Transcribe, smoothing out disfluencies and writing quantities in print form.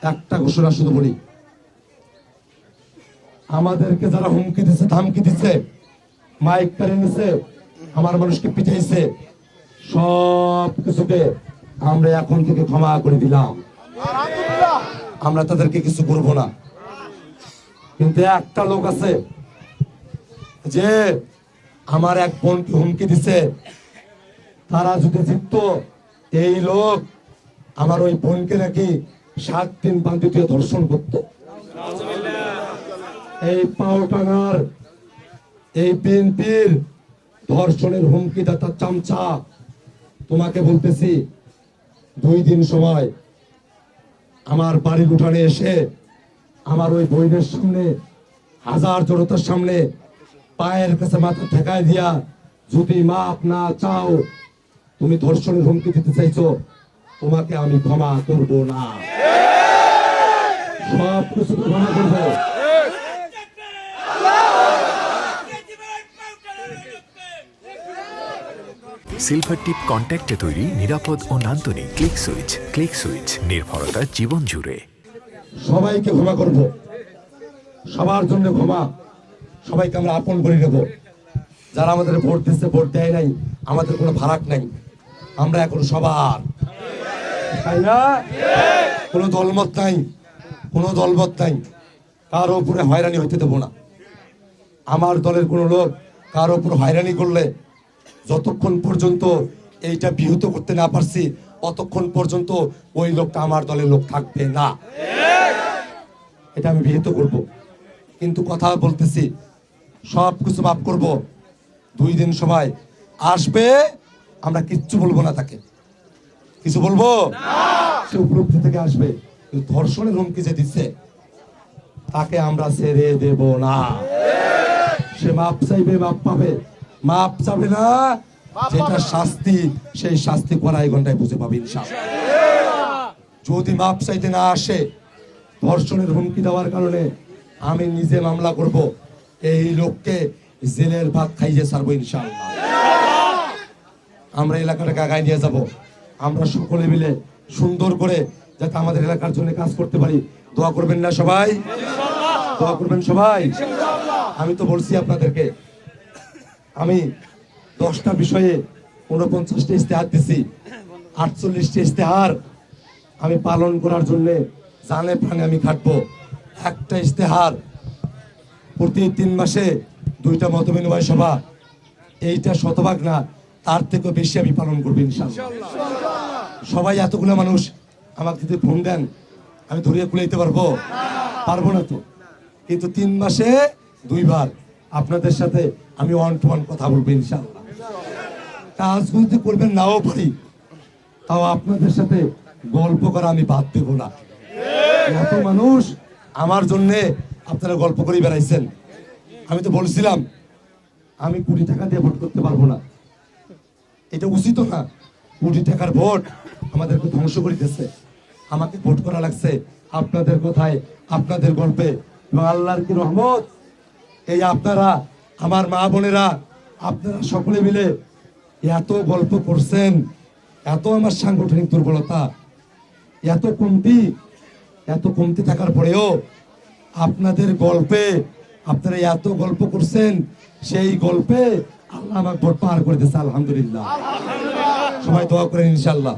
একটা ঘোষণা শুধু বলি, আমাদেরকে যারা হুমকি দিচ্ছে, ধামকি দিচ্ছে, মাইক কেড়ে নিছে, আমার মানুষকে পিটাইছে, সব কিছুকে আমরা এখন থেকে ক্ষমা করে দিলাম। আমরা তাদেরকে কিছু করব না। কিন্তু একটা লোক আছে যে আমার এক বোনকে হুমকি দিছে, তারা যদি জিতত, এই লোক আমার ওই বোনকে নাকি 7 দিন বান্ধি দিয়ে ধর্ষণ করত। এই পাওটাঙ্গার এই বিএনপির ধর্ষণের হুমকিদাতা চামচা, তোমাকে বলতেছি 2 দিন সময় আমার বাড়ির উঠানে এসে আমার ওই বইনের সামনে, হাজার জনতার সামনে পায়ের কাছে মাথা ঠেকায় দিয়া যদি মাপ না চাও, তুমি ধর্ষণের হুমকি দিতে চাইছো, তোমাকে আমি ক্ষমা করব না। সব কিছু ক্ষমা করবো। সিলভার টিপ কন্ট্যাক্টে তৈরি নিরাপদ ও নান্দনিক ক্লিক সুইচ নির্ভরতা জীবন জুড়ে। সবাইকে ক্ষমা করব, সবার জন্য ক্ষমা, সবাইকে আমরা আপন করে নেব। যারা আমাদের ভোট দিচ্ছে, ভোট দেয় নাই, আমাদের কোনো ফারাক নাই, আমরা এখন সবার, তাই না? কোনো দলমত নাই, কোনো দলমত নাই, কারো উপরে হয়রানি হইতে দেবো না। আমার দলের কোনো লোক কারো উপর হয়রানি করলে, যতক্ষণ পর্যন্ত এইটা বিহত করতে না পারছি, ততক্ষণ পর্যন্ত ওই লোকটা আমার দলের লোক থাকবে না। এটা আমি বিহিত করব। কিন্তু কথা বলতেছি, সব কিছু মাফ করব। 2 দিন সময় আসবে, আমরা কিচ্ছু বলবো না, তাকে কিছু বলবো সে উপলব্ধি থেকে আসবে। কিন্তু ধর্ষণের হুমকি যে দিচ্ছে, তাকে আমরা ছেড়ে দেব না। সে মাপ চাইবে, মাপ পাবে। মাপ চাবে না, যেটা শাস্তি, সেই শাস্তি কড়াই ঘন্টায় বুঝে পাবে ইনশাআল্লাহ। যদি মাপ চাইতে না আসে, ধর্ষণের হুমকি দেওয়ার কারণে আমি নিজে মামলা করব, এই লোককে জেলের ভাত খাইয়ে ছাড়বো ইনশাআল্লাহ। আমরা এলাকাটাকে আগায় নিয়ে যাব। আমরা সকলে মিলে সুন্দর করে যাতে আমাদের এলাকার জন্য কাজ করতে পারি। দোয়া করবেন না সবাই? দোয়া করবেন সবাই? আমি তো বলছি আপনাদেরকে, আমি 10টা বিষয়ে 49টা ইস্তেহার দিছি। 48টা ইস্তেহার আমি পালন করার জন্য জানে প্রাণে আমি খাটবো। একটা ইস্তেহার প্রতি 3 মাসে 2টা মতবিনিময় সভা, এইটা শতভাগ না, তার থেকে বেশি আমি পালন করবো ইনশাআল্লাহ। সবাই এতগুলো মানুষ আমাকে যদি ফোন দেন, আমি ধরিয়ে কুলাইতে পারবো? পারবো না তো। কিন্তু 3 মাসে 2 বার আপনাদের সাথে আমি 1 to 1 কথা বলবো ইনশাআল্লাহ। কাজ যদি করবেন নাও পারি, তাও আপনাদের সাথে গল্প করা আমি বাদ দেব না। এত মানুষ আমার জন্য আপনারা গল্প করে বেড়াইছেন। আমি তো বলছিলাম আমি কোটি টাকা দিয়ে ভোট করতে পারবো না, এটা উচিত না। কোটি টাকার ভোট আমাদেরকে ধ্বংস করে দিতেছে। আমাকে ভোট করা লাগছে আপনাদের কথায়, আপনাদের গল্পে, এবং আল্লাহর কি রহমত, এই আপনারা আমার মা বোনেরা, আপনারা সকলে মিলে এত গল্প করছেন। এত আমার সাংগঠনিক দুর্বলতা, এত কমতি থাকার পরেও আপনাদের গল্পে, আপনারা এত গল্প করছেন, সেই গল্পে আল্লাহ আমাকে ভোট পার করে দিয়েছে। আলহামদুলিল্লাহ। সবাই দোয়া করেন ইনশাআল্লাহ।